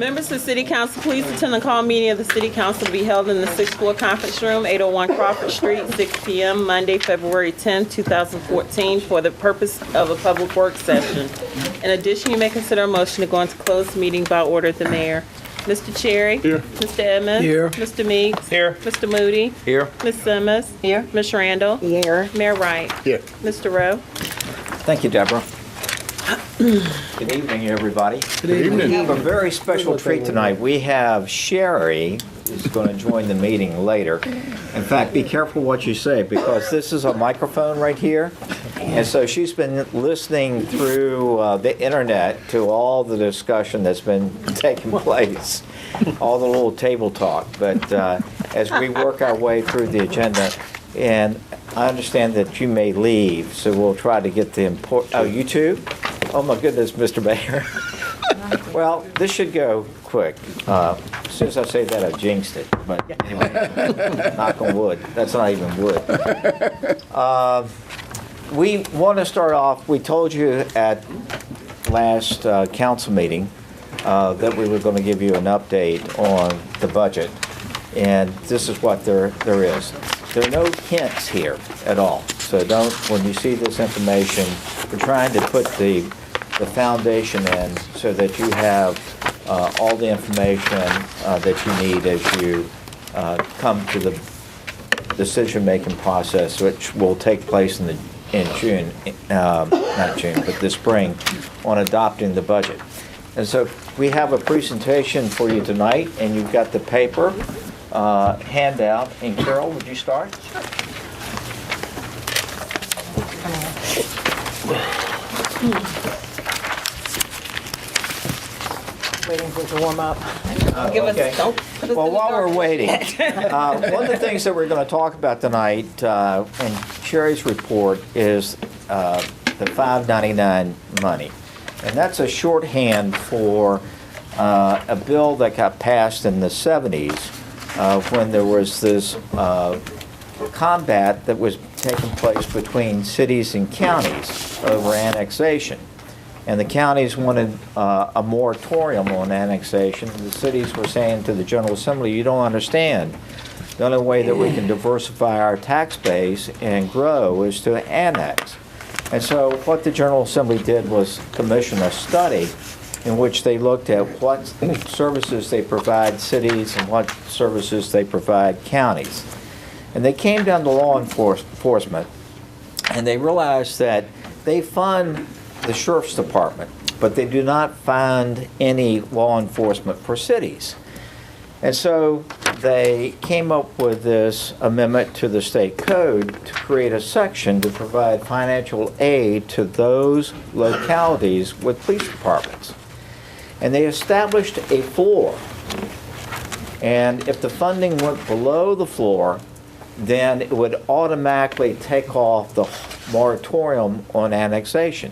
Members of the City Council, please attend the call meeting of the City Council to be held in the 6th floor conference room, 801 Crawford Street, 6 p.m., Monday, February 10, 2014, for the purpose of a public work session. In addition, you may consider a motion to go into closed meeting by order of the mayor. Mr. Cherry? Here. Mr. Edmonds? Here. Mr. Meeks? Here. Mr. Moody? Here. Ms. Simmons? Here. Ms. Randall? Here. Mayor Wright? Here. Mr. Rowe? Thank you, Deborah. Good evening, everybody. Good evening. We have a very special treat tonight. We have Sherry who's going to join the meeting later. In fact, be careful what you say because this is a microphone right here. And so she's been listening through the internet to all the discussion that's been taking place, all the little table talk. But as we work our way through the agenda, and I understand that you may leave, so we'll try to get the important. Oh, you too? Oh my goodness, Mr. Mayor. Well, this should go quick. As soon as I say that, I jinxed it. But anyway, knock on wood. That's not even wood. We want to start off. We told you at last council meeting that we were going to give you an update on the budget, and this is what there is. There are no hints here at all. So don't, when you see this information, we're trying to put the foundation in so that you have all the information that you need as you come to the decision-making process, which will take place in June, not June, but this spring, on adopting the budget. And so we have a presentation for you tonight, and you've got the paper handout. And Carol, would you start? Waiting for it to warm up. Give us, Okay. don't put us Well, in the while we're dark. waiting, one of the things that we're going to talk about tonight in Sherry's report is the 599 money. And that's a shorthand for a bill that got passed in the 70s when there was this combat that was taking place between cities and counties over annexation. And the counties wanted a moratorium on annexation. And the cities were saying to the General Assembly, you don't understand. The only way that we can diversify our tax base and grow is to annex. And so what the General Assembly did was commission a study in which they looked at what services they provide cities and what services they provide counties. And they came down to law enforcement, and they realized that they fund the Sheriff's Department, but they do not fund any law enforcement for cities. And so they came up with this amendment to the state code to create a section to provide financial aid to those localities with police departments. And they established a floor. And if the funding went below the floor, then it would automatically take off the moratorium on annexation.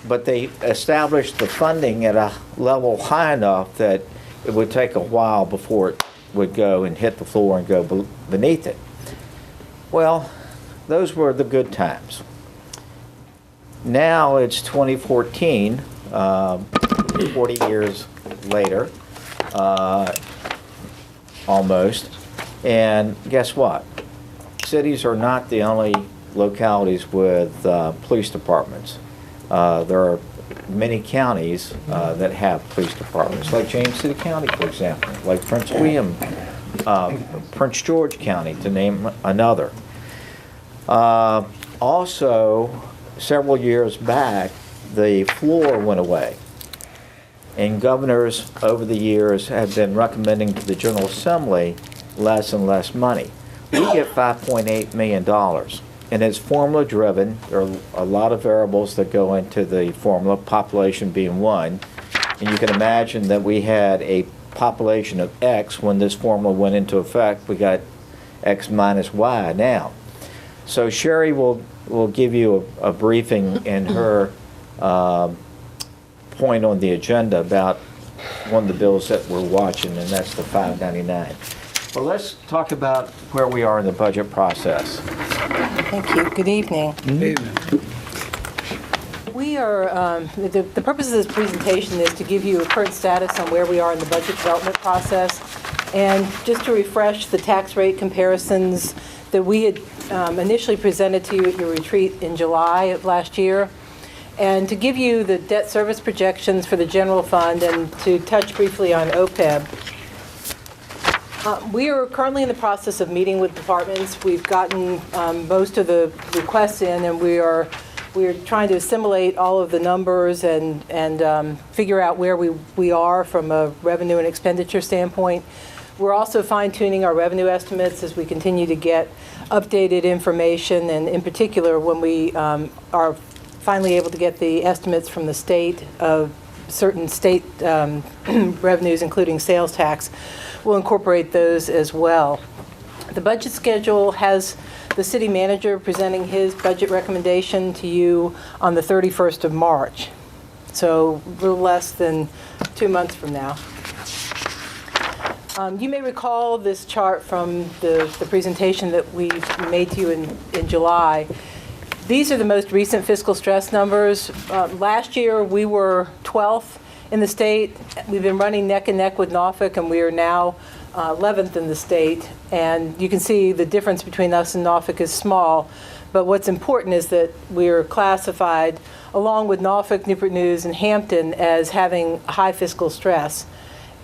But they established the funding at a level high enough that it would take a while before it would go and hit the floor and go beneath it. Well, those were the good times. Now it's 2014, 40 years later, almost, and guess what? Cities are not the only localities with police departments. There are many counties that have police departments, like James City County, for example, like Prince William, Prince George County, to name another. Also, several years back, the floor went away. And governors over the years have been recommending to the General Assembly less and less money. We get $5.8 million. And it's formula driven. There are a lot of variables that go into the formula, population being one. And you can imagine that we had a population of X when this formula went into effect. We got X minus Y now. So Sherry will give you a briefing in her point on the agenda about one of the bills that we're watching, and that's the 599. Well, let's talk about where we are in the budget process. Thank you. Good evening. Evening. We We are, the purpose of this presentation is to give you a current status on where we are in the budget development process, and just to refresh the tax rate comparisons that we had initially presented to you at your retreat in July of last year, and to give you the debt service projections for the general fund, and to touch briefly on OPEB. We are currently in the process of meeting with departments. We've gotten most of the requests in, and we are trying to assimilate all of the numbers and figure out where we are from a revenue and expenditure standpoint. We're also fine-tuning our revenue estimates as we continue to get updated information, and in particular, when we are finally able to get the estimates from the state of certain state revenues, including sales tax, we'll incorporate those as well. The budget schedule has the city manager presenting his budget recommendation to you on the 31st of March, so a little less than 2 months from now. You may recall this chart from the presentation that we made to you in July. These are the most recent fiscal stress numbers. Last year, we were 12th in the state. We've been running neck and neck with Norfolk, and we are now 11th in the state. And you can see the difference between us and Norfolk is small. But what's important is that we are classified, along with Norfolk, Newport News, and Hampton, as having high fiscal stress.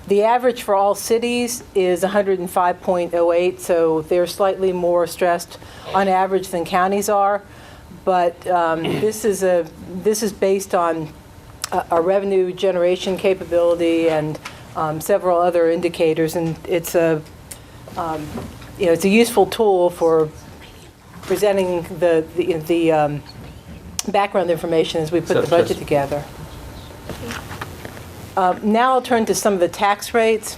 The average for all cities is 105.08, so they're slightly more stressed on average than counties are. But this is based on our revenue generation capability and several other indicators, and it's a useful tool for presenting the background information as we put the budget together. Now I'll turn to some of the tax rates.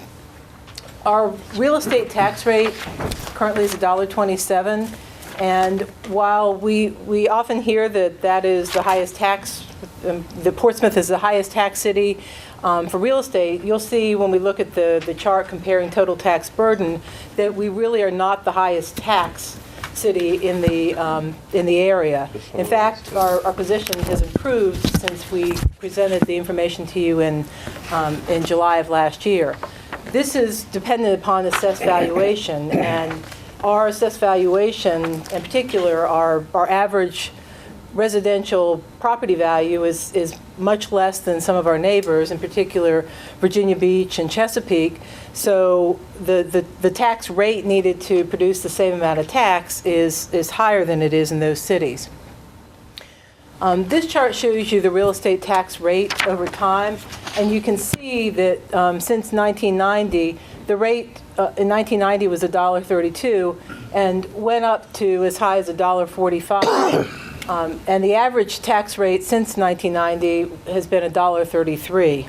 Our real estate tax rate currently is $1.27, and while we often hear that is the highest tax, that Portsmouth is the highest tax city for real estate, you'll see when we look at the chart comparing total tax burden that we really are not the highest tax city in the area. In fact, our position has improved since we presented the information to you in July of last year. This is dependent upon assessed valuation, and our assessed valuation, in particular, our average residential property value is much less than some of our neighbors, in particular Virginia Beach and Chesapeake. So the tax rate needed to produce the same amount of tax is higher than it is in those cities. This chart shows you the real estate tax rate over time, and you can see that since 1990, the rate in 1990 was $1.32 and went up to as high as $1.45. And the average tax rate since 1990 has been $1.33.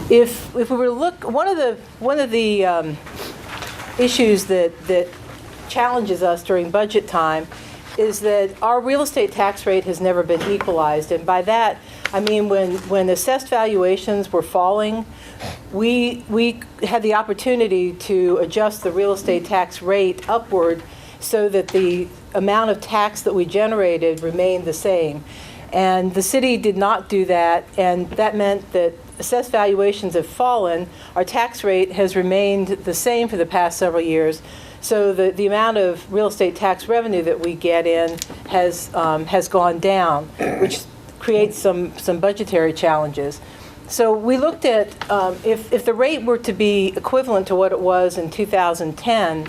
If we were to look, one of the issues that challenges us during budget time is that our real estate tax rate has never been equalized, and by that I mean when assessed valuations were falling, we had the opportunity to adjust the real estate tax rate upward so that the amount of tax that we generated remained the same. And the city did not do that, and that meant that assessed valuations have fallen. Our tax rate has remained the same for the past several years, so the amount of real estate tax revenue that we get in has gone down, which creates some budgetary challenges. So we looked at if the rate were to be equivalent to what it was in 2010,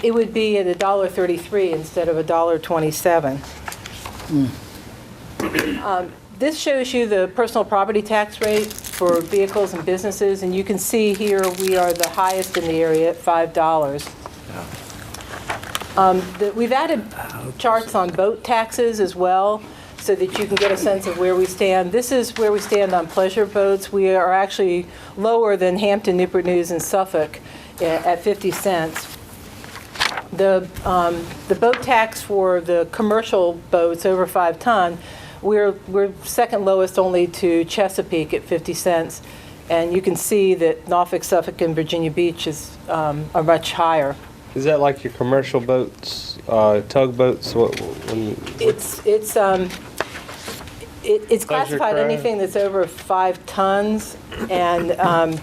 it would be at $1.33 instead of $1.27. This shows you the personal property tax rate for vehicles and businesses, and you can see here we are the highest in the area at $5. We've added charts on boat taxes as well, so that you can get a sense of where we stand. This is where we stand on pleasure boats. We are actually lower than Hampton, Newport News, and Suffolk at 50 cents. The boat tax for the commercial boats over 5 ton, we're second lowest only to Chesapeake at 50 cents. And you can see that Norfolk, Suffolk, and Virginia Beach are much higher. Is that like your commercial boats Tugboats, It's classified craft. anything that's over 5 tons, and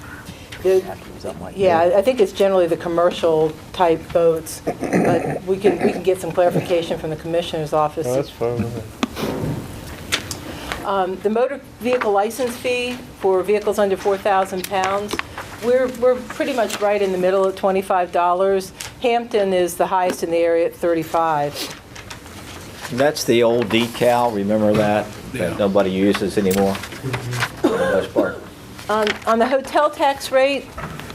Something like yeah, I think it's generally the commercial type boats, but we can get some clarification from the commissioner's office. that's fine. The motor vehicle license fee for vehicles under 4,000 pounds, we're pretty much right in the middle at $25. Hampton is the highest in the area at $35. That's the old decal, remember that? That nobody uses anymore, for the most part. On the hotel tax rate,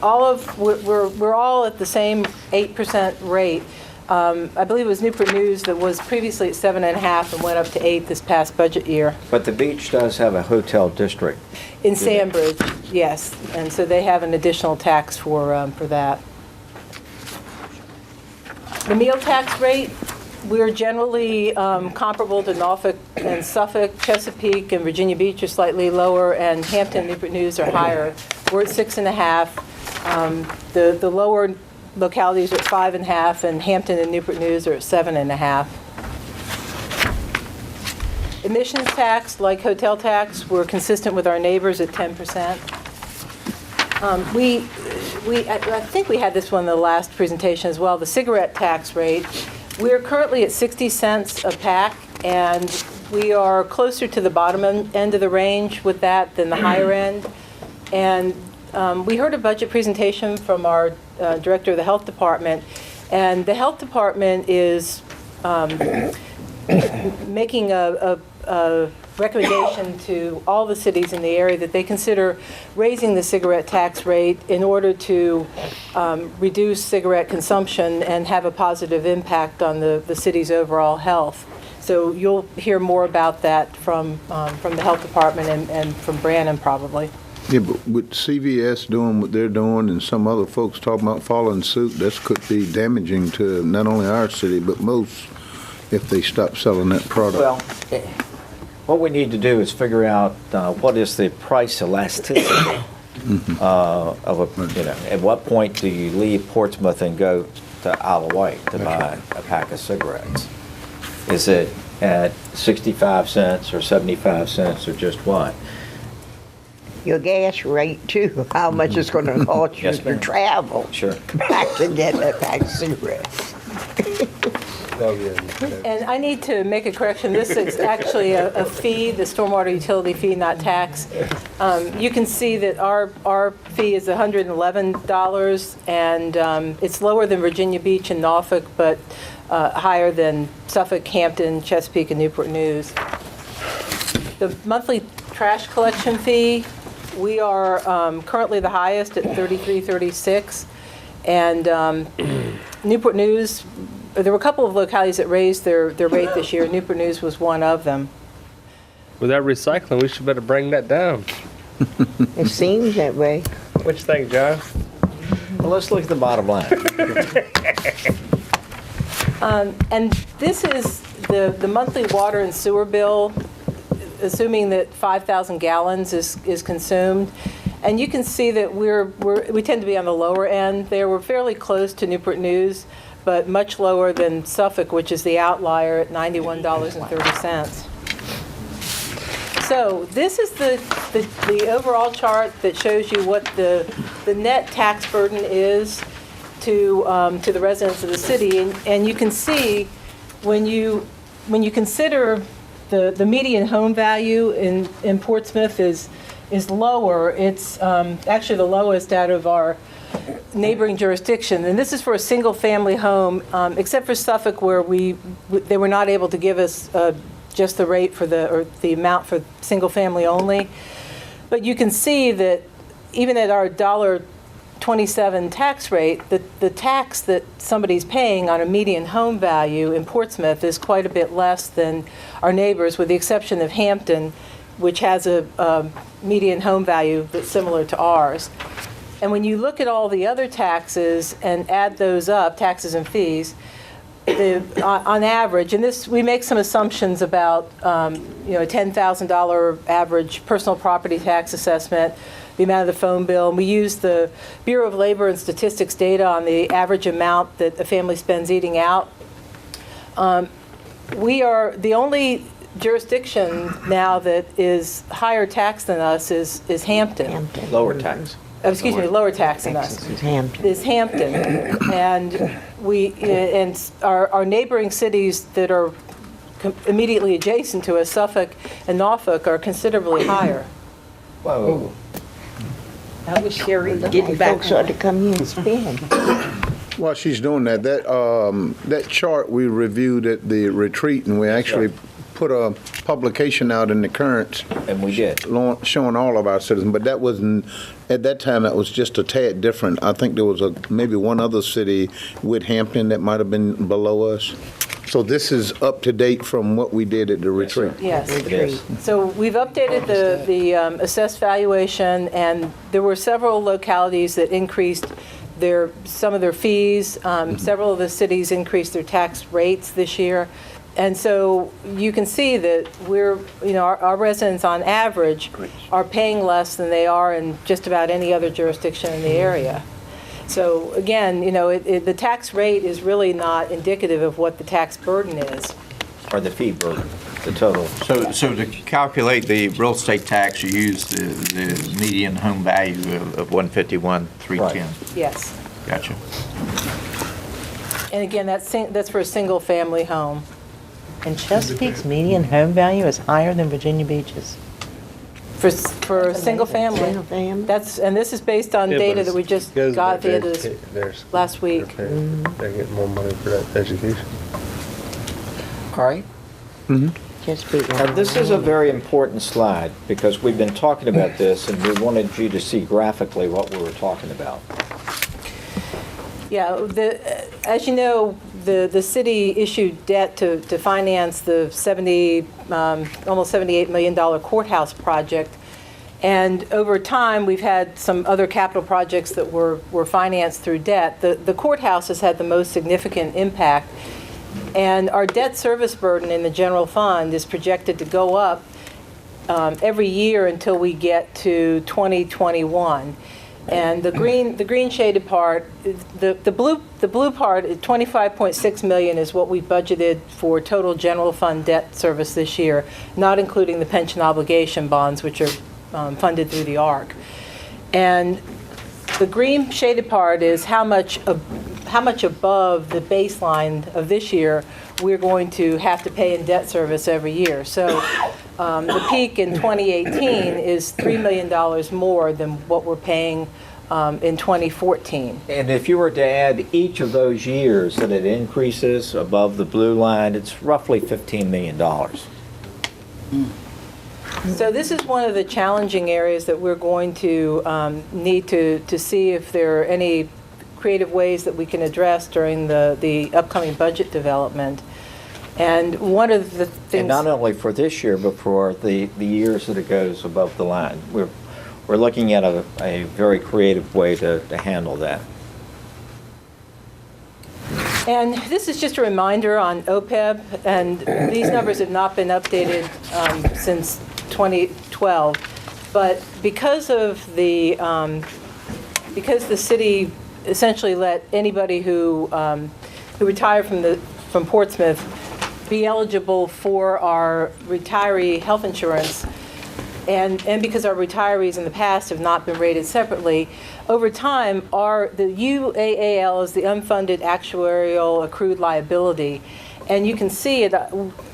we're all at the same 8% rate. I believe it was Newport News that was previously at 7.5 and went up to 8 this past budget year. But the beach does have a hotel district. In Sandbridge, yes, and so they have an additional tax for that. The meal tax rate, we're generally comparable to Norfolk and Suffolk. Chesapeake and Virginia Beach are slightly lower, and Hampton and Newport News are higher. We're at 6.5. The lower localities are at 5.5, and Hampton and Newport News are at 7.5. Emissions tax, like hotel tax, we're consistent with our neighbors at 10%. I think we had this one in the last presentation as well, the cigarette tax rate. We're currently at 60 cents a pack, and we are closer to the bottom end of the range with that than the higher end. And we heard a budget presentation from our director of the health department, and the health department is making a recommendation to all the cities in the area that they consider raising the cigarette tax rate in order to reduce cigarette consumption and have a positive impact on the city's overall health. So you'll hear more about that from the health department and from Brannon probably. Yeah, but with CVS doing what they're doing and some other folks talking about following suit, this could be damaging to not only our city, but most if they stop selling that product. Well, what we need to do is figure out what is the price elasticity of a, at what point do you leave Portsmouth and go to Isle of Wight to buy a pack of cigarettes? Is it at 65 cents or 75 cents or just what? Your gas rate too, how much it's going to cost you Yes, to ma'am. travel Sure. back to get that pack of cigarettes. And I need to make a correction. This is actually a fee, the stormwater utility fee, not tax. You can see that our fee is $111, and it's lower than Virginia Beach and Norfolk, but higher than Suffolk, Hampton, Chesapeake, and Newport News. The monthly trash collection fee, we are currently the highest at $33.36, and Newport News, there were a couple of localities that raised their rate this year. Newport News was one of them. With that recycling, we should better bring that down. It seems that way. What you think, John? Well, let's look at the bottom line. And this is the monthly water and sewer bill, assuming that 5,000 gallons is consumed. And you can see that we tend to be on the lower end there. We're fairly close to Newport News, but much lower than Suffolk, which is the outlier at $91.30. So this is the overall chart that shows you what the net tax burden is to the residents of the city. And you can see when you consider the median home value in Portsmouth is lower. It's actually the lowest out of our neighboring jurisdiction, and this is for a single-family home, except for Suffolk, where they were not able to give us just the rate for the amount for single-family only. But you can see that even at our $1.27 tax rate, the tax that somebody's paying on a median home value in Portsmouth is quite a bit less than our neighbors, with the exception of Hampton, which has a median home value that's similar to ours. And when you look at all the other taxes and add those up, taxes and fees, on average, and this, we make some assumptions about a $10,000 average personal property tax assessment, the amount of the phone bill, and we use the Bureau of Labor and Statistics data on the average amount that a family spends eating out. We are, the only jurisdiction now that is higher tax than us is Hampton. Hampton. Lower tax. Excuse me, lower tax than us. Texas is Hampton. Is Hampton. And our neighboring cities that are immediately adjacent to us, Suffolk and Norfolk, are considerably higher. Whoa. I was Sherry getting back. Folks ought to come here and spend. While she's doing that, that chart we reviewed at the retreat, and we actually put a publication out in the Currents And we did. showing all of our citizens, but that wasn't, at that time, that was just a tad different. I think there was maybe one other city with Hampton that might have been below us. So this is up to date from what we did at the retreat. Yes. It is. So we've updated the assessed valuation, and there were several localities that increased some of their fees. Several of the cities increased their tax rates this year. And so you can see that our residents on average are paying less than they are in just about any other jurisdiction in the area. So again, the tax rate is really not indicative of what the tax burden is. Or the fee burden, the total. So to calculate the real estate tax, you use the median home value of 151,310. Yes. Gotcha. And again, that's for a single-family home. And Chesapeake's median home value is higher than Virginia Beach's. For a single family. Single family. And this is based on data that we just got at the end of this last week. They're getting more money for that education. All right. Chesapeake. Now, this is a very important slide because we've been talking about this and we wanted you to see graphically what we were talking about. Yeah, as you know, the city issued debt to finance the almost $78 million courthouse project. And over time, we've had some other capital projects that were financed through debt. The courthouse has had the most significant impact. And our debt service burden in the general fund is projected to go up every year until we get to 2021. And the green shaded part, the blue part, 25.6 million is what we budgeted for total general fund debt service this year, not including the pension obligation bonds, which are funded through the ARC. And the green shaded part is how much above the baseline of this year we're going to have to pay in debt service every year. So the peak in 2018 is $3 million more than what we're paying in 2014. And if you were to add each of those years that it increases above the blue line, it's roughly $15 million. So this is one of the challenging areas that we're going to need to see if there are any creative ways that we can address during the upcoming budget development. And one of the things... And not only for this year, but for the years that it goes above the line. We're looking at a very creative way to handle that. And this is just a reminder on OPEB, and these numbers have not been updated since 2012. But because the city essentially let anybody who retired from Portsmouth be eligible for our retiree health insurance, and because our retirees in the past have not been rated separately, over time, the UAAL is the unfunded actuarial accrued liability. And you can see it,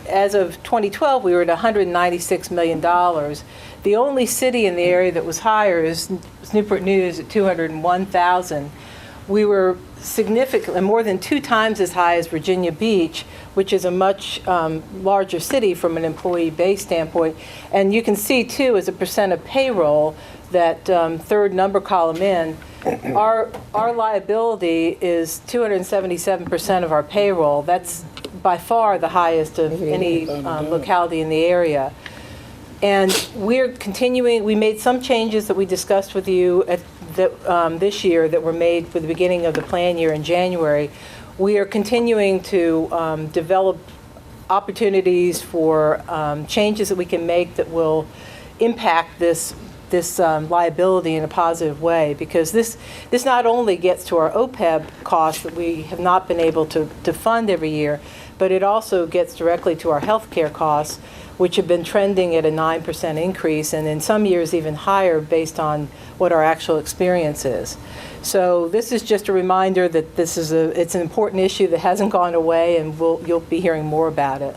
as of 2012, we were at $196 million. The only city in the area that was higher is Newport News at $201,000. We were significantly, more than 2 times as high as Virginia Beach, which is a much larger city from an employee base standpoint. And you can see, too, as a percent of payroll, that third number column in, our liability is 277% of our payroll. That's by far the highest of any locality in the area. And we're continuing, we made some changes that we discussed with you this year that were made for the beginning of the plan year in January. We are continuing to develop opportunities for changes that we can make that will impact this liability in a positive way, because this not only gets to our OPEB costs that we have not been able to fund every year, but it also gets directly to our healthcare costs, which have been trending at a 9% increase, and in some years even higher based on what our actual experience is. So this is just a reminder that it's an important issue that hasn't gone away, and you'll be hearing more about it.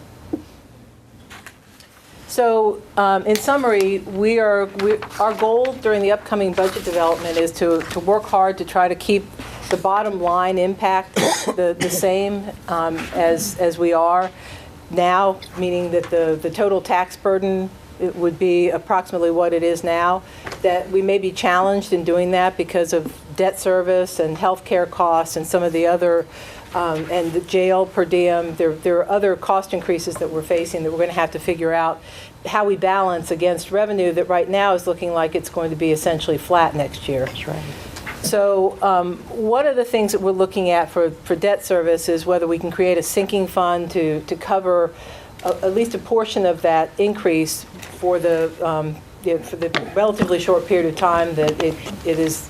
So in summary, our goal during the upcoming budget development is to work hard to try to keep the bottom line impact the same as we are now, meaning that the total tax burden it would be approximately what it is now, that we may be challenged in doing that because of debt service and healthcare costs and some of the other, and the jail per diem. There are other cost increases that we're facing that we're going to have to figure out how we balance against revenue that right now is looking like it's going to be essentially flat next year. That's right. So one of the things that we're looking at for debt service is whether we can create a sinking fund to cover at least a portion of that increase for the relatively short period of time that it is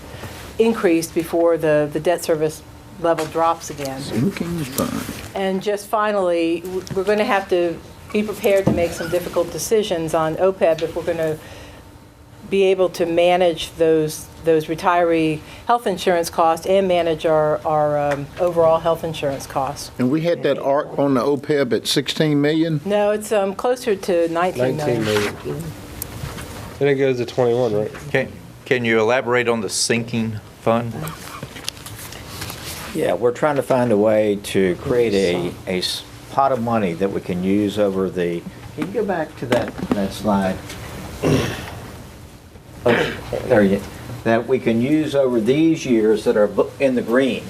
increased before the debt service level drops again. Sinking fund. And just finally, we're going to have to be prepared to make some difficult decisions on OPEB if we're going to be able to manage those retiree health insurance costs and manage our overall health insurance costs. And we had that arc on the OPEB at 16 million? No, it's closer to 19 19 million. million. Then it goes to 21, right? Can you elaborate on the sinking fund? Yeah, we're trying to find a way to create a pot of money that we can use over the, can you go back to that slide? There you, that we can use over these years that are in the green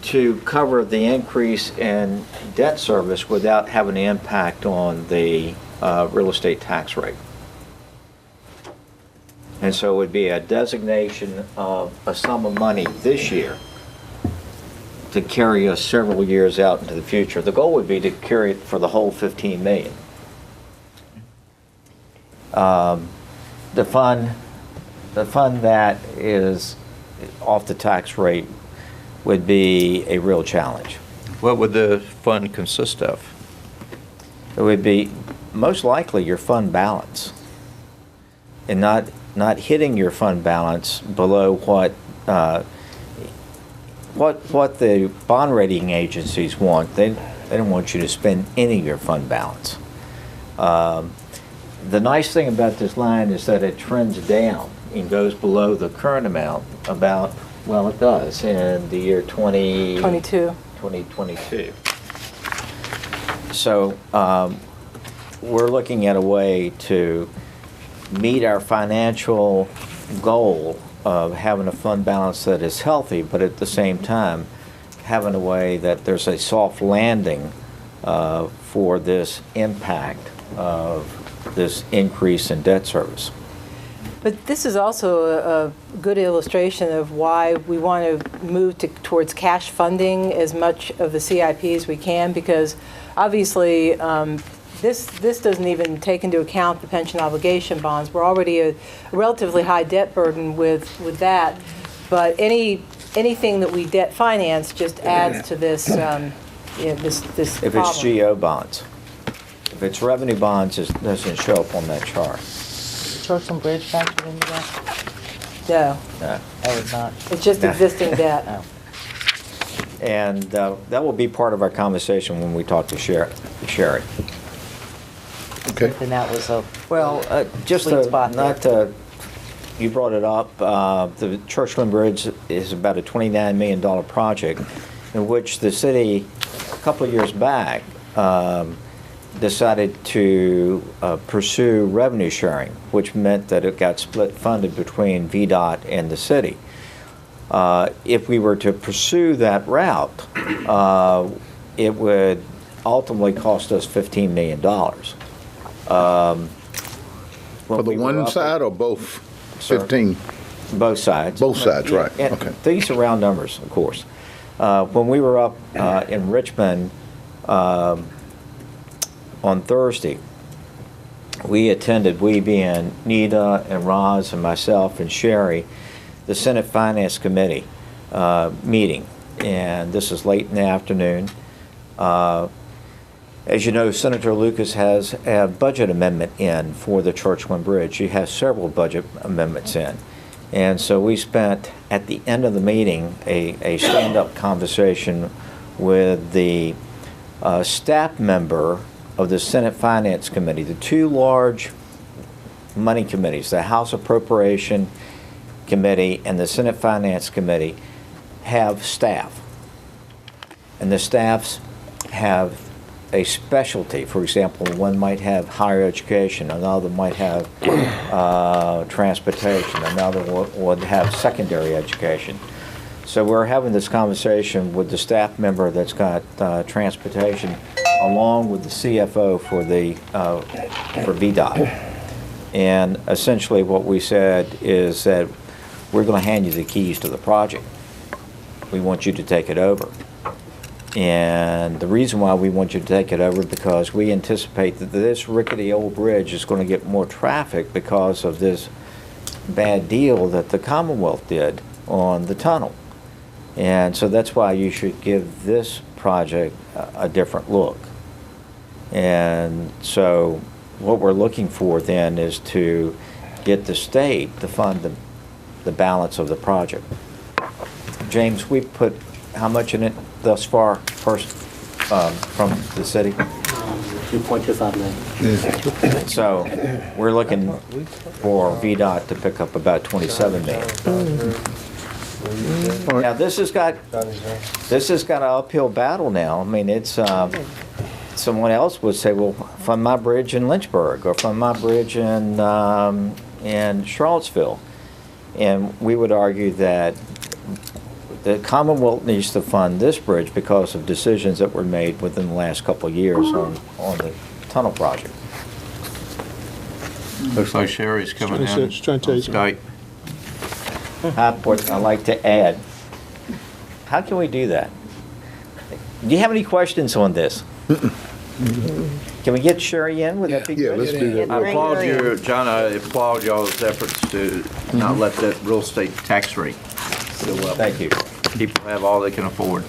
to cover the increase in debt service without having an impact on the real estate tax rate. And so it would be a designation of a sum of money this year to carry us several years out into the future. The goal would be to carry it for the whole 15 million. The fund that is off the tax rate would be a real challenge. What would the fund consist of? It would be most likely your fund balance, and not hitting your fund balance below what the bond rating agencies want. They don't want you to spend any of your fund balance. The nice thing about this line is that it trends down and goes below the current amount about, well, it does in the year 22. 2022. So we're looking at a way to meet our financial goal of having a fund balance that is healthy, but at the same time having a way that there's a soft landing for this impact of this increase in debt service. But this is also a good illustration of why we want to move towards cash funding as much of the CIP as we can, because obviously this doesn't even take into account the pension obligation bonds. We're already a relatively high debt burden with that, but anything that we debt finance just adds to this this If it's GO bonds. If it's revenue bonds, it doesn't show up on that chart. Church and Bridge factored into that? No, No. I would not. it's just existing debt. No. And that will be part of our conversation when we talk to Sherry. Okay. And that was a, Well, just Sweet spot not to, you brought it up, the Churchland Bridge is about a $29 million project in which the city, a couple of years back, decided to pursue revenue sharing, which meant that it got split funded between VDOT and the city. If we were to pursue that route, it would ultimately cost us $15 million. For the one side or both? Sir. 15? Both sides. Both sides, right, And okay. These are round numbers, of course. When we were up in Richmond on Thursday, we being Nita and Roz and myself and Sherry, the Senate Finance Committee meeting. and this is late in the afternoon. As you know, Senator Lucas has a budget amendment in for the Churchland Bridge. He has several budget amendments in. And so we spent, at the end of the meeting, a stand-up conversation with the staff member of the Senate Finance Committee, the two large money committees, the House Appropriation Committee and the Senate Finance Committee, have staff. And the staffs have a specialty. For example, one might have higher education, another might have transportation, another would have secondary education. So we're having this conversation with the staff member that's got transportation, along with the CFO for VDOT. And essentially what we said is that we're going to hand you the keys to the project. We want you to take it over. And the reason why we want you to take it over is because we anticipate that this rickety old bridge is going to get more traffic because of this bad deal that the Commonwealth did on the tunnel. And so that's why you should give this project a different look. And so what we're looking for then is to get the state to fund the balance of the project. James, we put how much in it thus far, first, from the city? 2.25 million. So we're looking for VDOT to pick up about 27 million. Now, this has got an uphill battle now. I mean, it's, someone else would say, well, fund my bridge in Lynchburg or fund my bridge in Charlottesville. And we would argue that the Commonwealth needs to fund this bridge because of decisions that were made within the last couple of years on the tunnel project. Looks like Sherry's coming in on Skype. I'd like to add, how can we do that? Do you have any questions on this? Can we get Sherry in? Would that be Yeah, good? let's do that. I applaud you, John, I applaud y'all's efforts to not let that real estate tax rate go up. Thank you. People have all they can afford.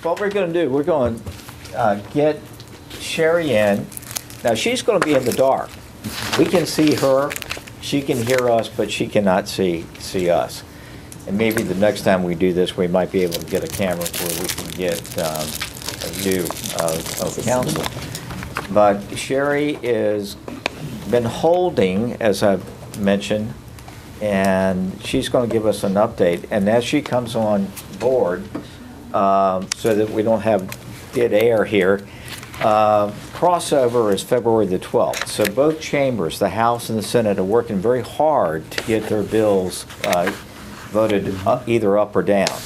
What we're going to do, we're going to get Sherry in. Now, she's going to be in the dark. We can see her, she can hear us, but she cannot see us. And maybe the next time we do this, we might be able to get a camera where we can get a view of council. But Sherry is been holding, as I've mentioned, and she's going to give us an update. And as she comes on board, so that we don't have dead air here, crossover is February the 12th. So both chambers, the House and the Senate, are working very hard to get their bills voted either up or down.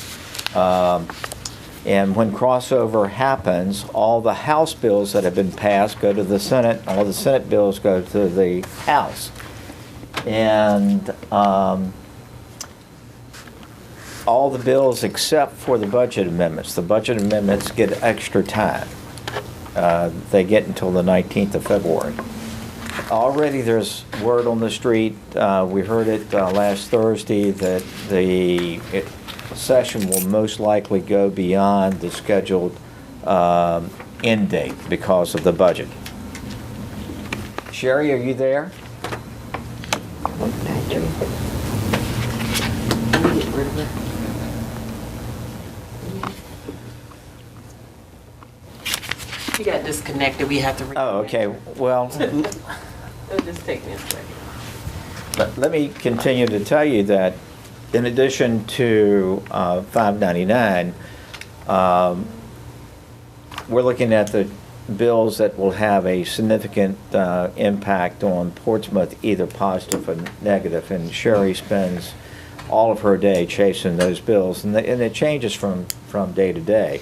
And when crossover happens, all the House bills that have been passed go to the Senate, all the Senate bills go to the House. And all the bills except for the budget amendments. The budget amendments get extra time. They get until the 19th of February. Already there's word on the street, we heard it last Thursday, that the session will most likely go beyond the scheduled end date because of the budget. Sherry, are you there? She got disconnected, we have to. Oh, okay, well, It'll just take me a second. let me continue to tell you that in addition to 599, we're looking at the bills that will have a significant impact on Portsmouth, either positive or negative, and Sherry spends all of her day chasing those bills, and it changes from day to day,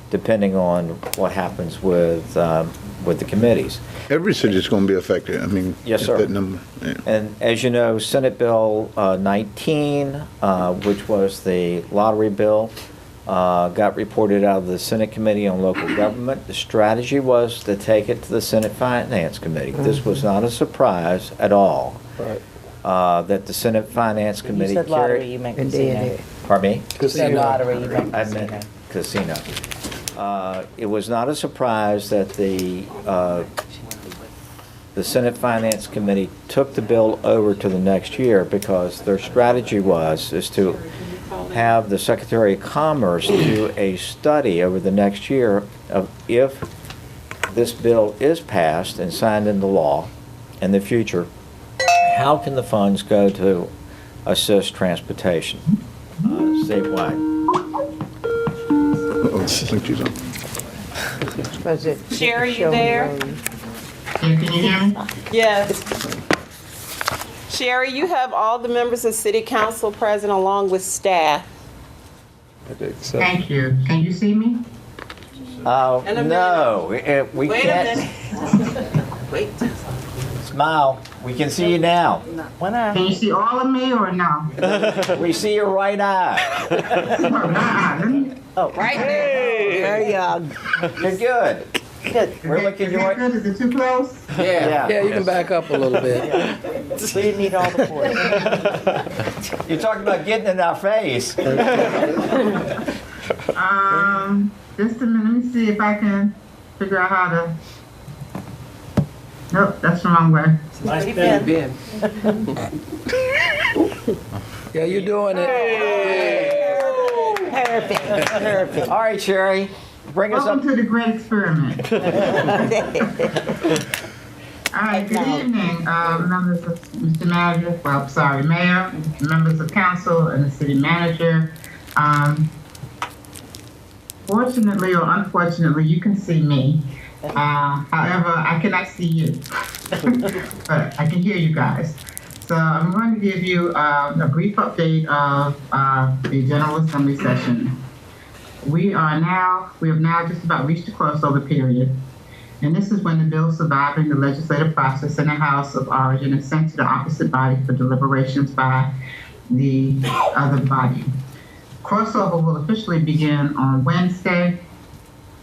depending on what happens with the committees. Every city's going to be affected. I mean, Yes, sir. that number. Yeah. And as you know, Senate Bill 19, which was the lottery bill, got reported out of the Senate Committee on Local Government. The strategy was to take it to the Senate Finance Committee. This was not a surprise at all. Right. That the Senate Finance When Committee you said lottery, carried. you meant And casino. did it. Pardon me? The lottery, you meant I meant casino. It was not a surprise that the Senate Finance Committee took the bill over to the next year because their strategy is to have the Secretary of Commerce do a study over the next year of if this bill is passed and signed into law in the future, how can the funds go to assist transportation statewide? Was it? Sherry, you there? Can you hear me? Yes. Sherry, you have all the members of City Council present along with staff. Thank you. Can you see me? No, we Wait a can't. minute. Wait. Smile, we can see you now. One eye. Can you see all of me or no? We see your right eye. Let me. Oh, Right there. Very young. You're good. good. We're looking Is your that good? Is it too close? Yeah. Yeah, you can back up a little bit. We didn't need all the force. You're talking about getting in our face. Just a minute. Let me see if I can figure out how to. Nope, that's the wrong way. Nice Ben. Yeah, you're doing it. Perfect. All right, Sherry, bring us Welcome up. to the great experiment. All right, good evening, members of Mr. Manager, Mayor, members of council, and the city manager. Fortunately or unfortunately, you can see me. However, I cannot see you, but I can hear you guys. So I'm going to give you a brief update of the General Assembly session. We have now just about reached the crossover period. And this is when the bill surviving the legislative process in the House of Origin is sent to the opposite body for deliberations by the other body. Crossover will officially begin on Wednesday.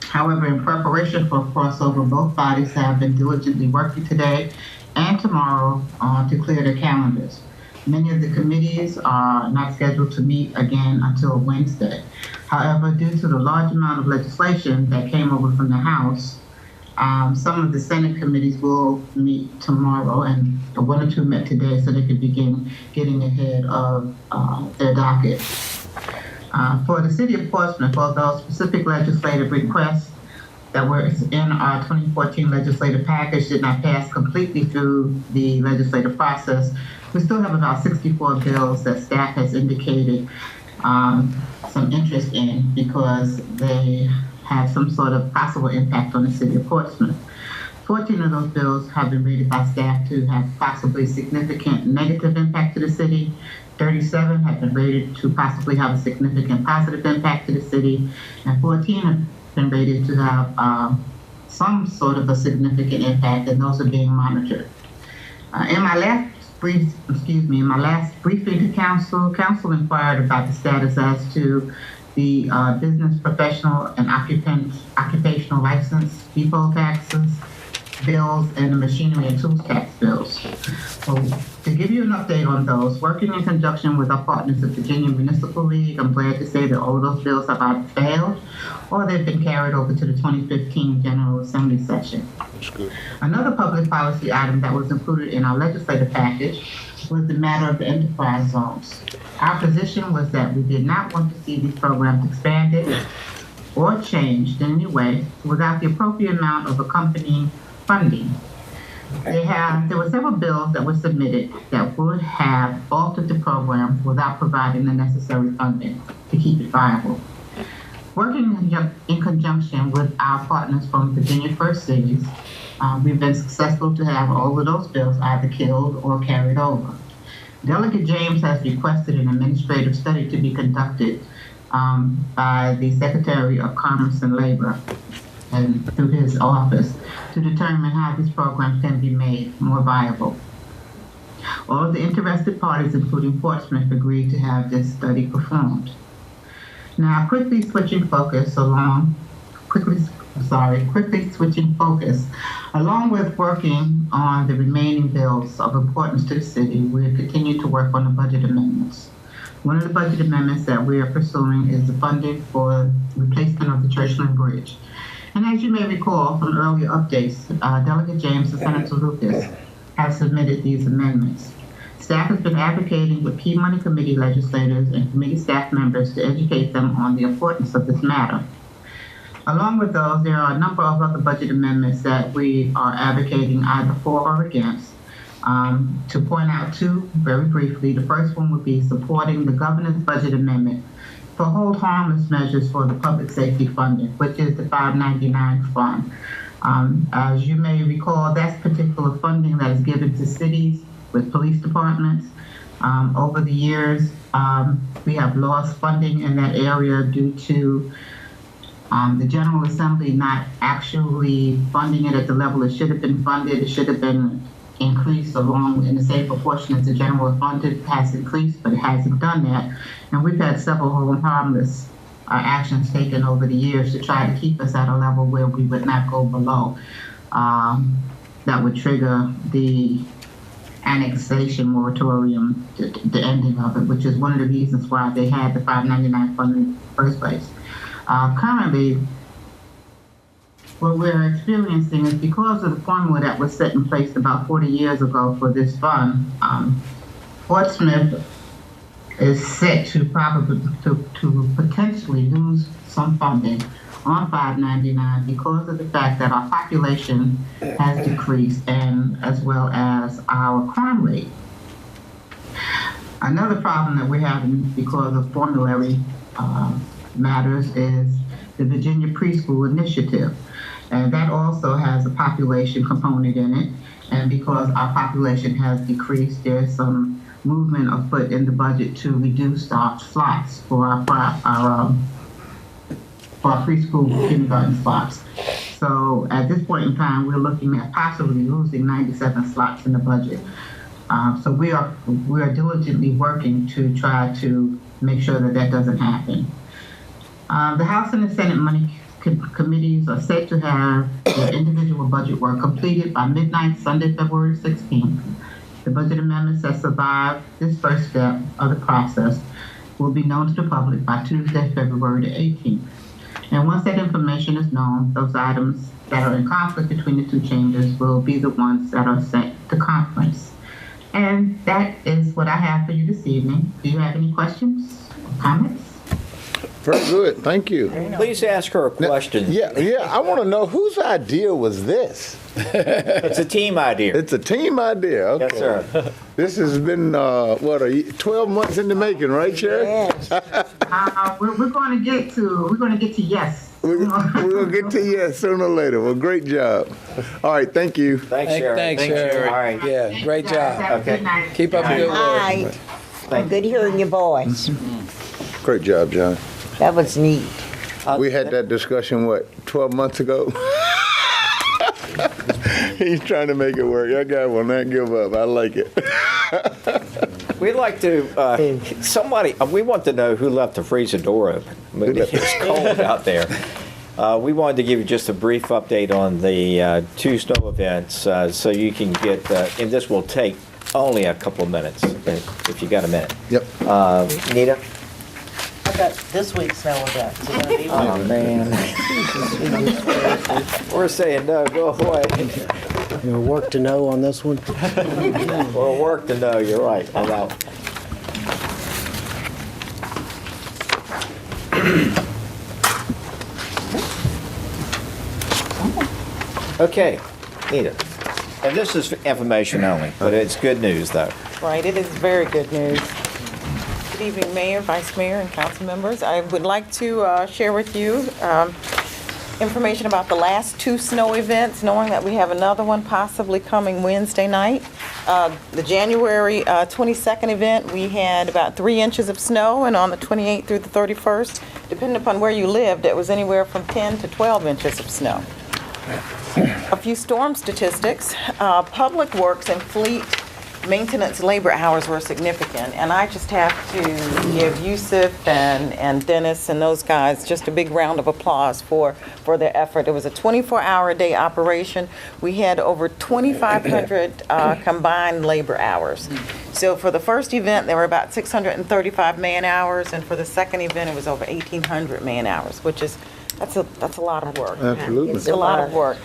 However, in preparation for crossover, both bodies have been diligently working today and tomorrow to clear their calendars. Many of the committees are not scheduled to meet again until Wednesday. However, due to the large amount of legislation that came over from the House, some of the Senate committees will meet tomorrow, and one or two met today so they could begin getting ahead of their docket. For the city of Portsmouth, although specific legislative requests that were in our 2014 legislative package did not pass completely through the legislative process, we still have about 64 bills that staff has indicated some interest in because they have some sort of possible impact on the city of Portsmouth. 14 of those bills have been rated by staff to have possibly significant negative impact to the city. 37 have been rated to possibly have a significant positive impact to the city, and 14 have been rated to have some sort of a significant impact, and those are being monitored. In my last briefing to council inquired about the status as to the business, professional, and occupational license, depot taxes, bills, and the machinery and tools tax bills. So to give you an update on those, working in conjunction with our partners at Virginia Municipal League, I'm glad to say that all those bills have either failed or they've been carried over to the 2015 General Assembly session. That's good. Another public policy item that was included in our legislative package was the matter of the enterprise zones. Our position was that we did not want to see these programs expanded or changed in any way without the appropriate amount of accompanying funding. There were several bills that were submitted that would have altered the program without providing the necessary funding to keep it viable. Working in conjunction with our partners from Virginia First Cities, we've been successful to have all of those bills either killed or carried over. Delegate James has requested an administrative study to be conducted by the Secretary of Commerce and Labor and through his office to determine how these programs can be made more viable. All of the interested parties, including Portsmouth, agreed to have this study performed. Now, quickly switching focus, along with working on the remaining bills of importance to the city, we have continued to work on the budget amendments. One of the budget amendments that we are pursuing is the funding for replacement of the Churchland Bridge. And as you may recall from earlier updates, Delegate James and Senator Lucas have submitted these amendments. Staff has been advocating with key money committee legislators and committee staff members to educate them on the importance of this matter. Along with those, there are a number of other budget amendments that we are advocating either for or against. To point out two very briefly, the first one would be supporting the governor's budget amendment for hold harmless measures for the public safety funding, which is the 599 fund. As you may recall, that's particular funding that is given to cities with police departments. Over the years, we have lost funding in that area due to the General Assembly not actually funding it at the level it should have been funded. It should have been increased along in the same proportion as the general funded has increased, but it hasn't done that. And we've had several hold harmless actions taken over the years to try to keep us at a level where we would not go below. That would trigger the annexation moratorium, the ending of it, which is one of the reasons why they had the 599 fund in the first place. Currently, what we're experiencing is because of the formula that was set in place about 40 years ago for this fund, Portsmouth is set to probably to potentially lose some funding on 599 because of the fact that our population has decreased and as well as our crime rate. Another problem that we're having because of formulary matters is the Virginia Preschool Initiative. And that also has a population component in it. And because our population has decreased, there's some movement afoot in the budget to reduce our slots for our preschool kindergarten slots. So at this point in time, we're looking at possibly losing 97 slots in the budget. So we are diligently working to try to make sure that that doesn't happen. The House and the Senate money committees are set to have their individual budget work completed by midnight Sunday, February 16th. The budget amendments that survive this first step of the process will be known to the public by Tuesday, February the 18th. And once that information is known, those items that are in conflict between the two chambers will be the ones that are sent to conference. And that is what I have for you this evening. Do you have any questions or comments? Very good, thank you. Please ask her a question. Yeah, I want to know whose idea was this? It's a team idea. It's a team idea, okay. Yes, sir. This has been, 12 months in the making, right, Sherry? Yes. We're going to get to yes. We're going to get to yes sooner or later. Well, great job. All right, thank you. Thanks, Sherry. Thanks, Sherry. All right. Yeah, great job. Have a Okay. good night. Keep up the good work. All right. Good hearing your voice. Great job, John. That was neat. We had that discussion, 12 months ago? He's trying to make it work. That guy will not give up. I like it. We'd like to, we want to know who left the freezer door open. It's cold out there. We wanted to give you just a brief update on the two snow events so you can get, and this will take only a couple of minutes, if you got a minute. Yep. Nita? How about this week's snow event? Is it gonna be Oh, one? man. We're saying no, go away. Work to know on this one? Well, work to know, you're right. I'm out. Okay, Nita. And this is information only, but it's good news, though. Right, it is very good news. Good evening, Mayor, Vice Mayor, and council members. I would like to share with you information about the last two snow events, knowing that we have another one possibly coming Wednesday night. The January 22nd event, we had about 3 inches of snow, and on the 28th through the 31st, depending upon where you lived, it was anywhere from 10 to 12 inches of snow. A few storm statistics. Public Works and Fleet maintenance labor hours were significant, and I just have to give Yusuf and Dennis and those guys just a big round of applause for their effort. It was a 24-hour-a-day operation. We had over 2,500 combined labor hours. So for the first event, there were about 635 man-hours, and for the second event, it was over 1,800 man-hours, which is, that's a lot of work. Absolutely. It's a lot of work.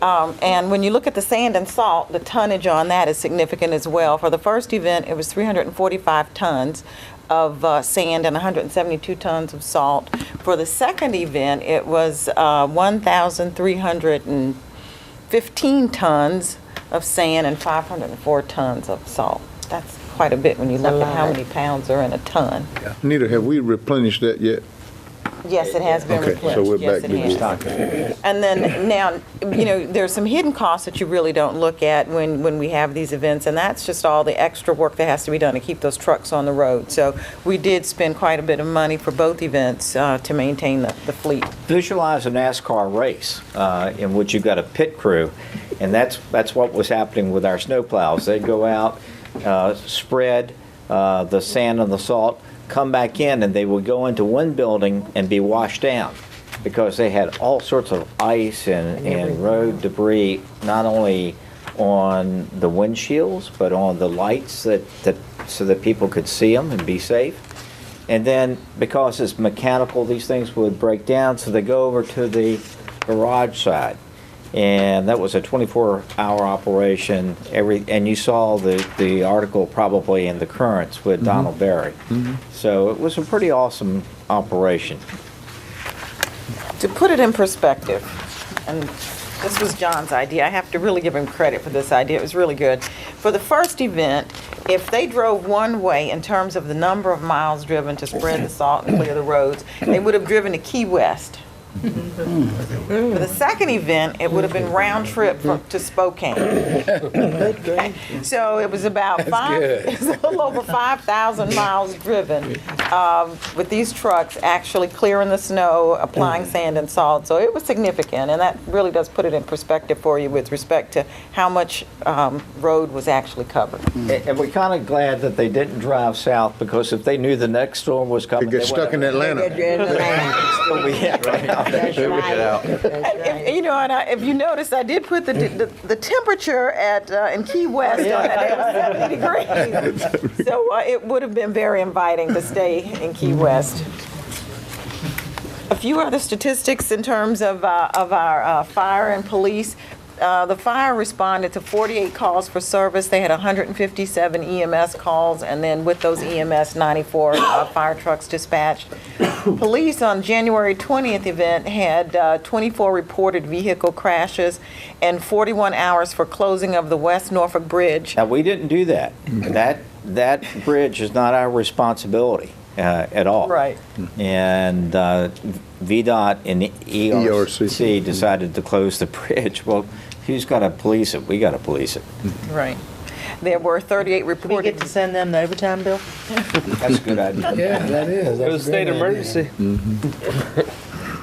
And when you look at the sand and salt, the tonnage on that is significant as well. For the first event, it was 345 tons of sand and 172 tons of salt. For the second event, it was 1,315 tons of sand and 504 tons of salt. That's quite a bit when you look at how many pounds are in a ton. Nita, have we replenished that yet? Yes, it has been Okay, replenished. so we're Yes, back it to has. good. And then now, there's some hidden costs that you really don't look at when we have these events, and that's just all the extra work that has to be done to keep those trucks on the road. So we did spend quite a bit of money for both events to maintain the fleet. Visualize a NASCAR race in which you've got a pit crew, and that's what was happening with our snowplows. They'd go out, spread the sand and the salt, come back in, and they would go into one building and be washed down because they had all sorts of ice and road debris, not only on the windshields, but on the lights so that people could see them and be safe. And then because it's mechanical, these things would break down, so they go over to the garage side. And that was a 24-hour operation. And you saw the article probably in the Currents with Donald Berry. So it was a pretty awesome operation. To put it in perspective, and this was John's idea, I have to really give him credit for this idea. It was really good. For the first event, if they drove one way in terms of the number of miles driven to spread the salt and clear the roads, they would have driven to Key West. For the second event, it would have been round trip to Spokane. Okay. So it was about it's a little over 5,000 miles driven with these trucks actually clearing the snow, applying sand and salt. So it was significant, and that really does put it in perspective for you with respect to how much road was actually covered. And we're kind of glad that they didn't drive south, because if they knew the next storm was coming, They get stuck in Atlanta. Still be right now. That's right. If you notice, I did put the temperature in Key West on it. It was 70 degrees. So it would have been very inviting to stay in Key West. A few other statistics in terms of our fire and police. The fire responded to 48 calls for service. They had 157 EMS calls, and then with those EMS, 94 fire trucks dispatched. Police on January 20th event had 24 reported vehicle crashes and 41 hours for closing of the West Norfolk Bridge. Now, we didn't do that. That bridge is not our responsibility at all. Right. And VDOT and ERC decided to close the bridge. Well, who's got to police it? We got to police it. Right. There were 38 Do we reported. get to send them the overtime bill? That's a good idea. Yeah, that is. It was a state emergency.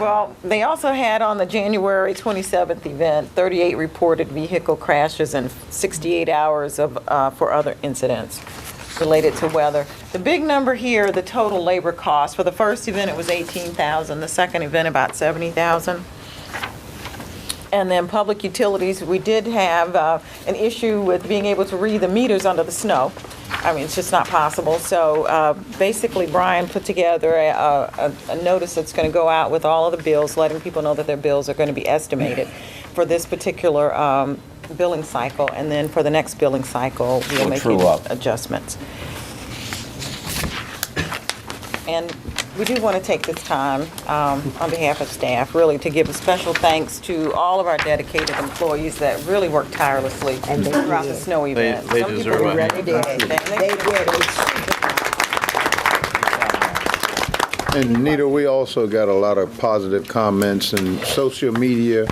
Well, they also had on the January 27th event, 38 reported vehicle crashes and 68 hours for other incidents related to weather. The big number here, the total labor cost. For the first event, it was $18,000. The second event, about $70,000. And then public utilities, we did have an issue with being able to read the meters under the snow. I mean, it's just not possible. So basically, Brian put together a notice that's going to go out with all of the bills, letting people know that their bills are going to be estimated for this particular billing cycle. And then for the next billing cycle, we'll make adjustments. And we do want to take this time on behalf of staff really to give a special thanks to all of our dedicated employees that really worked tirelessly throughout the snow event. They deserve it. Really did. They did. And Nita, we also got a lot of positive comments, and social media,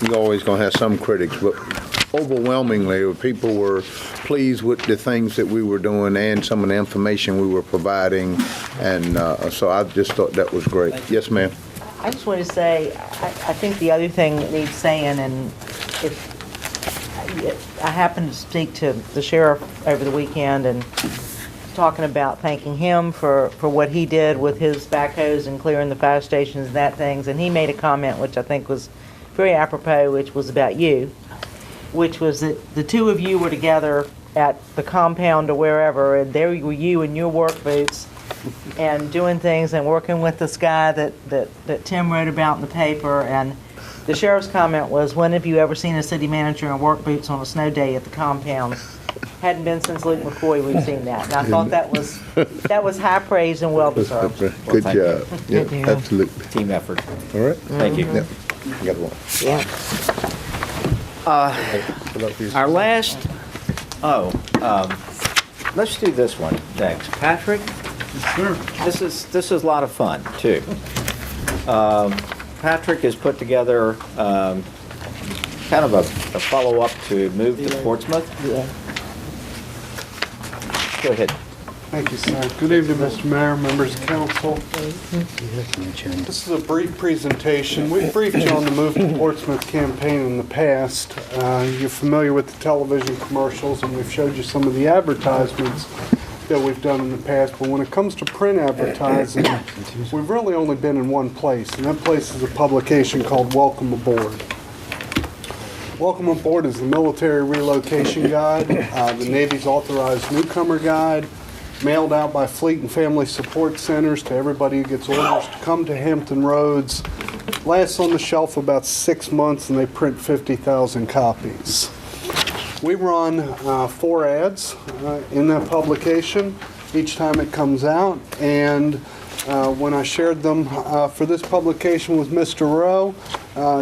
you're always going to have some critics, but overwhelmingly, people were pleased with the things that we were doing and some of the information we were providing, and so I just thought that was great. Yes, ma'am. I just want to say, I think the other thing that needs saying, and I happened to speak to the sheriff over the weekend and talking about thanking him for what he did with his backhoes and clearing the fire stations and that things, and he made a comment which I think was very apropos, which was about you, which was that the two of you were together at the compound or wherever, and there were you in your work boots and doing things and working with this guy that Tim wrote about in the paper. And the sheriff's comment was, when have you ever seen a city manager in work boots on a snow day at the compound? Hadn't been since Luke McCoy we've seen that. And I thought that was high praise and well deserved. Good thank job. Yeah, you. absolutely. Team effort. All right. Thank you. Yep. Got one. Yeah. Our last, let's do this one next. Patrick? Sure. This is a lot of fun, too. Patrick has put together kind of a follow-up to move to Portsmouth. Yeah. Go ahead. Thank you, sir. Good evening, Mr. Mayor, members of council. This is a brief presentation. We've briefed you on the Move to Portsmouth campaign in the past. You're familiar with the television commercials, and we've showed you some of the advertisements that we've done in the past. But when it comes to print advertising, we've really only been in one place, and that place is a publication called Welcome Aboard. Welcome Aboard is the military relocation guide, the Navy's authorized newcomer guide, mailed out by Fleet and Family Support Centers to everybody who gets orders to come to Hampton Roads. Lasts on the shelf about 6 months, and they print 50,000 copies. We run 4 ads in that publication each time it comes out, and when I shared them for this publication with Mr. Rowe,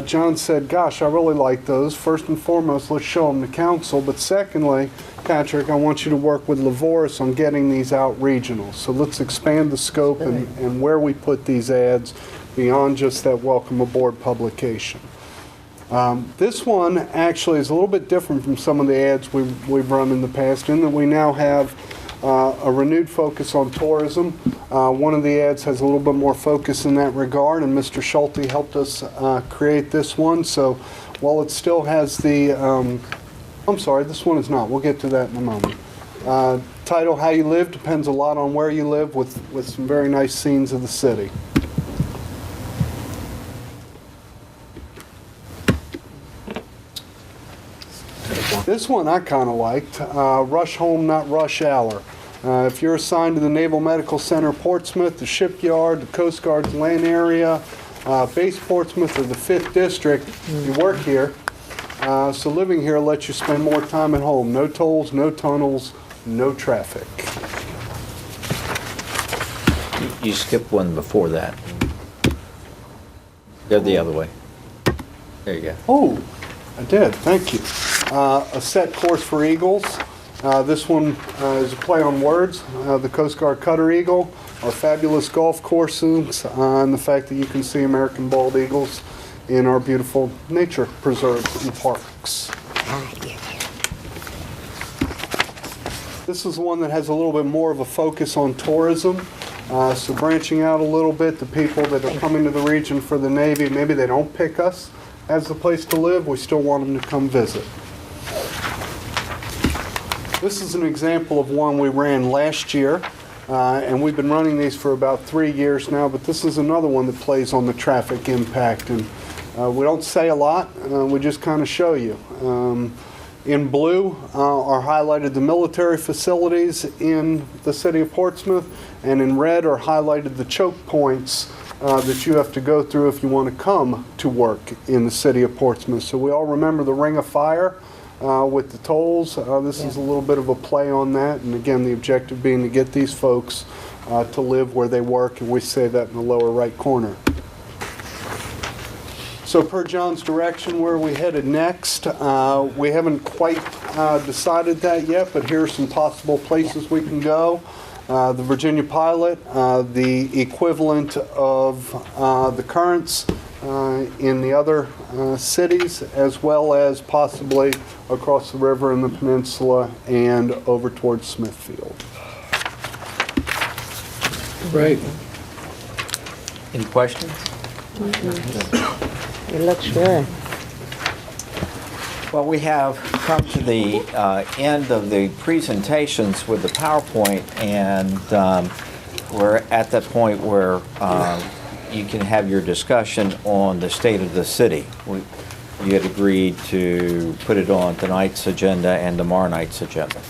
John said, gosh, I really like those. First and foremost, let's show them to council. But secondly, Patrick, I want you to work with Lavoris on getting these out regional. So let's expand the scope and where we put these ads beyond just that Welcome Aboard publication. This one actually is a little bit different from some of the ads we've run in the past, in that we now have a renewed focus on tourism. One of the ads has a little bit more focus in that regard, and Mr. Schulte helped us create this one. So while it still has the, I'm sorry, this one is not. We'll get to that in a moment. Title, How You Live, depends a lot on where you live, with some very nice scenes of the city. This one I kind of liked, Rush Home, Not Rush Hour. If you're assigned to the Naval Medical Center Portsmouth, the shipyard, the Coast Guard's land area, base Portsmouth, or the 5th District, you work here. So living here lets you spend more time at home. No tolls, no tunnels, no traffic. You skipped one before that. Go the other way. There you go. Oh, I did. Thank you. A set course for Eagles. This one is a play on words. The Coast Guard Cutter Eagle, our fabulous golf courses, and the fact that you can see American bald eagles in our beautiful nature preserves and parks. This is the one that has a little bit more of a focus on tourism. So branching out a little bit, the people that are coming to the region for the Navy, maybe they don't pick us as the place to live, we still want them to come visit. This is an example of one we ran last year, and we've been running these for about 3 years now, but this is another one that plays on the traffic impact. And we don't say a lot, we just kind of show you. In blue are highlighted the military facilities in the city of Portsmouth, and in red are highlighted the choke points that you have to go through if you want to come to work in the city of Portsmouth. So we all remember the Ring of Fire with the tolls. This is a little bit of a play on that, and again, the objective being to get these folks to live where they work, and we say that in the lower right corner. So per John's direction, where are we headed next? We haven't quite decided that yet, but here are some possible places we can go. The Virginia Pilot, the equivalent of the Currents in the other cities, as well as possibly across the river in the peninsula and over towards Smithfield. Great. Any questions? It looks good. Well, we have come to the end of the presentations with the PowerPoint, and we're at that point where you can have your discussion on the state of the city. you had agreed to put it on tonight's agenda and tomorrow night's agenda.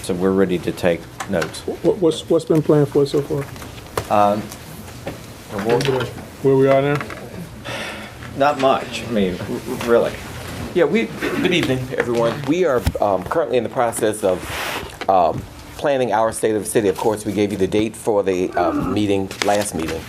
So we're ready to take notes. What's been planned for so far? Where we are now? Not much, I mean, really. Yeah, good evening, everyone. We are currently in the process of planning our state of the city. Of course, we gave you the date for the last meeting,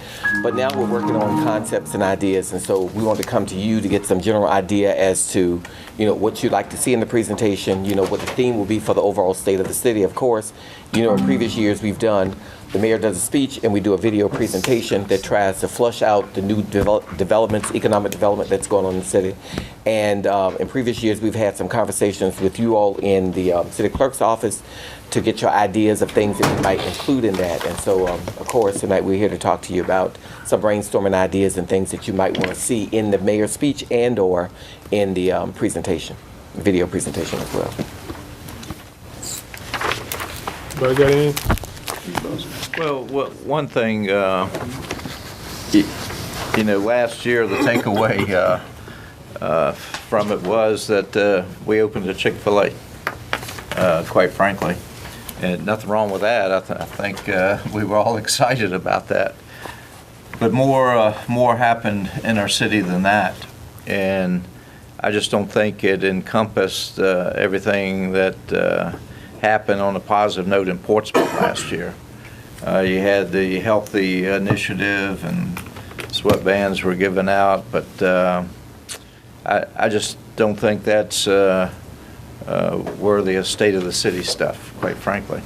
but now we're working on concepts and ideas, and so we want to come to you to get some general idea as to, what you'd like to see in the presentation, what the theme will be for the overall state of the city. Of course, in previous years we've done, the mayor does a speech and we do a video presentation that tries to flush out the new developments, economic development that's going on in the city. And in previous years, we've had some conversations with you all in the city clerk's office to get your ideas of things that we might include in that. And so, of course, tonight we're here to talk to you about some brainstorming ideas and things that you might want to see in the mayor's speech and or in the presentation, video presentation as well. Anybody got any? Well, one thing, last year the takeaway from it was that we opened a Chick-fil-A, quite frankly. And nothing wrong with that. I think we were all excited about that. But more happened in our city than that. And I just don't think it encompassed everything that happened on a positive note in Portsmouth last year. You had the healthy initiative and sweatbands were given out, but I just don't think that's worthy of state of the city stuff, quite frankly.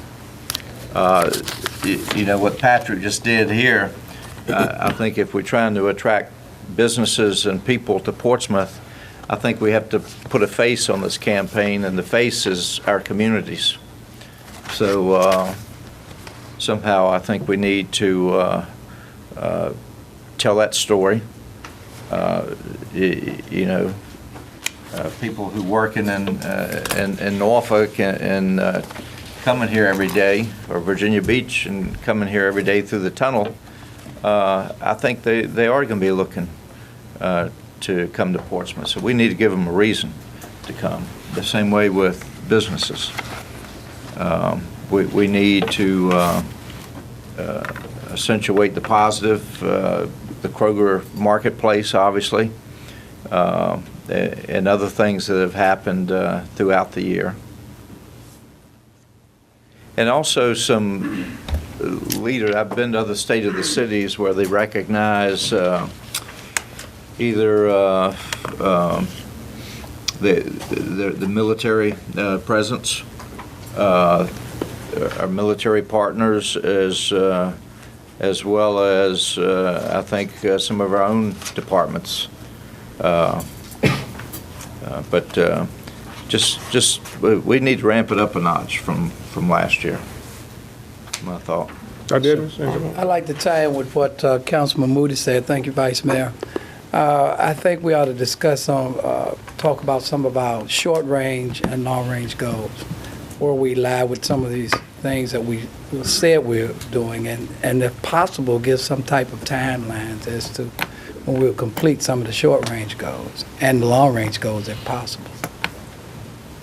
What Patrick just did here, I think if we're trying to attract businesses and people to Portsmouth, I think we have to put a face on this campaign, and the face is our communities. So somehow I think we need to tell that story. People who working in Norfolk and coming here every day, or Virginia Beach and coming here every day through the tunnel, I think they are going to be looking to come to Portsmouth. So we need to give them a reason to come. The same way with businesses. We need to accentuate the positive, the Kroger marketplace, obviously, and other things that have happened throughout the year. And also some leaders. I've been to other state of the cities where they recognize either the military presence, our military partners, as well as I think some of our own departments. But we need to ramp it up a notch from last year. My thought. I did. I'd like to tie in with what Councilman Moody said. Thank you, Vice Mayor. I think we ought to discuss talk about some of our short-range and long-range goals, where we lie with some of these things that we said we're doing, and if possible, give some type of timelines as to when we'll complete some of the short-range goals and the long-range goals if possible.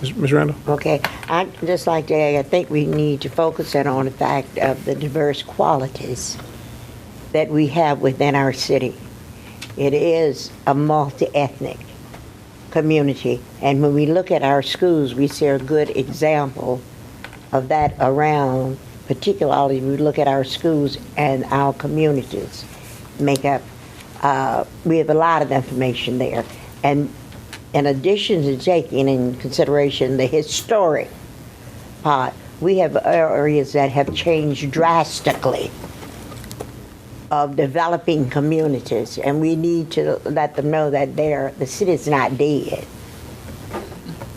Ms. Randall? Okay, I'd just like to add, I think we need to focus in on the fact of the diverse qualities that we have within our city. It is a multi-ethnic community, and when we look at our schools, we see a good example of that around, particularly when we look at our schools and our communities make up. We have a lot of information there, and in addition to taking in consideration the historic part, we have areas that have changed drastically of developing communities, and we need to let them know that the city's not dead.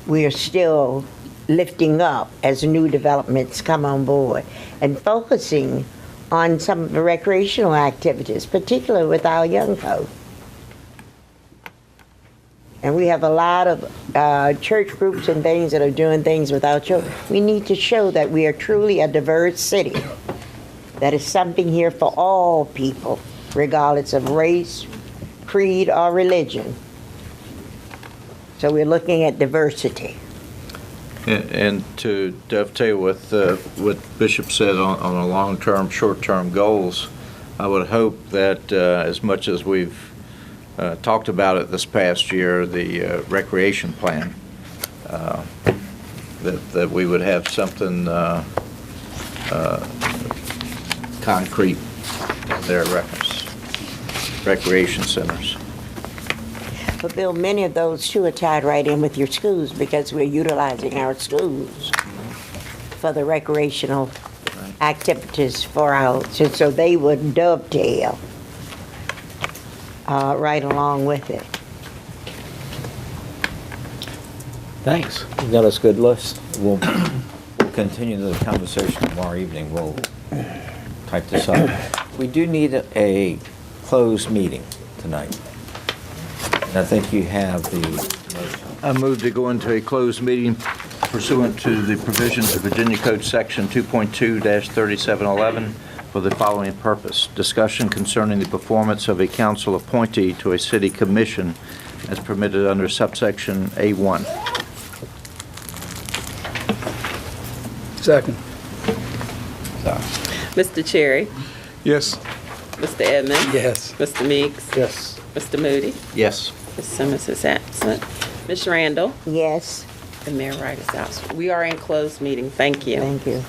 We are still lifting up as new developments come on board and focusing on some of the recreational activities, particularly with our young folk. And we have a lot of church groups and things that are doing things with our children. We need to show that we are truly a diverse city, that is something here for all people, regardless of race, creed, or religion. So we're looking at diversity. And to dovetail with what Bishop said on the long-term, short-term goals, I would hope that as much as we've talked about it this past year, the recreation plan, that we would have something concrete in their reference, recreation centers. But Bill, many of those too are tied right in with your schools because we're utilizing our schools for the recreational activities for our, so they would dovetail right along with it. Thanks. You got us a good list. We'll continue the conversation tomorrow evening. We'll type this up. We do need a closed meeting tonight. And I think you have the motion. I move to go into a closed meeting pursuant to the provisions of Virginia Code Section 2.2-3711 for the following purpose: discussion concerning the performance of a council appointee to a city commission as permitted under subsection A1. Second. Mr. Cherry? Yes. Mr. Edmonds? Yes. Mr. Meeks? Yes. Mr. Moody? Yes. Ms. Simmons is absent. Ms. Randall? Yes, And Mayor Wright is out. We are in closed meeting. Thank you. thank you.